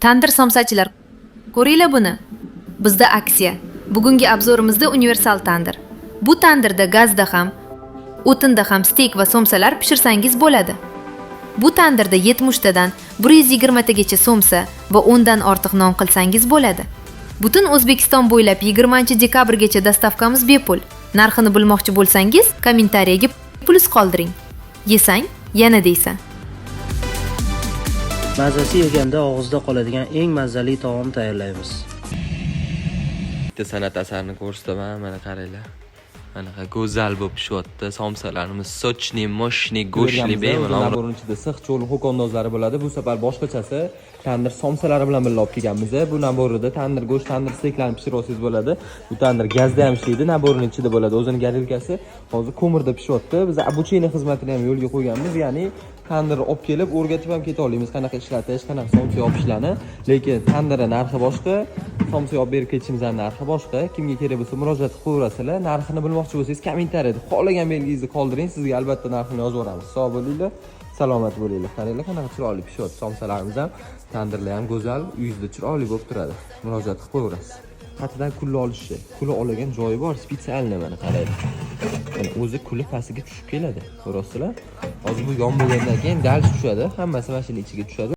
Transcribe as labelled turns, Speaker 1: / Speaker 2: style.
Speaker 1: Tandir somsachilar, ko'ringlar buni. Bizda aksiya. Bugungi obzorimizda universal tandir. Bu tandirda gazda ham, o'tinda ham steyk va somsalar pishirsangiz bo'ladi. Bu tandirda 70 tadan 120 tagacha somsa va 10 dan ortiq non qilsangiz bo'ladi. Butun O'zbekiston bo'ylab 20-dekabrgacha dastavkamiz bepul. Narxini bilmoqchi bo'lsangiz, kommentariyaga plus qoldiring. Yesang, yana deysan.
Speaker 2: Mazasi yeganda og'izda qoladigan eng mazali taom tayyorlaymiz.
Speaker 3: Bitta san'at asarini ko'rsataman, mana qaranglar. Anaqa go'zal bo'lib pishyapti. Somsalarimiz sochni, moshni, go'shtli bemalol.
Speaker 4: Naborning ichida siq, cho'l, ho'kondozlari bo'ladi. Bu safar boshqachasi tandir somsalari bilan birga olib kelganmiz. Bu naborida tandir go'sht, tandir steyklarni pishirsangiz bo'ladi. Bu tandir gazda ham ishlaydi, naborning ichida bo'ladi. O'zining garilkasi hozir ko'mirda pishyapti. Biz обучение xizmatini ham yo'lga qo'yganmiz, ya'ni tandirni olib kelib o'rgatib ham keta olamiz, qanaqa ishlatish, qanaqa somsa yopishlarni. Lekin tandirning narxi boshqa, somsa olib berib ketishimizning narxi boshqa. Kimga kerak bo'lsa murojaat qilib qo'yaverasizlar. Narxini bilmoqchi bo'lsangiz kommentariyada xohlagan belgingizni qoldiring, sizga albatta narxini yozib yuboramiz. Sog' bo'linglar, salomat bo'linglar. Qaranglar, qanaqa chiroyli pishyapti somsalarimiz ham, tandirlar ham go'zal, uyingizda chiroyli bo'lib turadi. Murojaat qilib qo'yaverasiz. Qatidan kulni olishi, kulni olgan joyi bor, spesialniy mana qaranglar. Mana o'zi kuli pastiga tushib keladi. Ko'rasizlar? Hozir bu yon bo'lgandan keyin dal tushadi, hammasi mashina ichiga tushadi.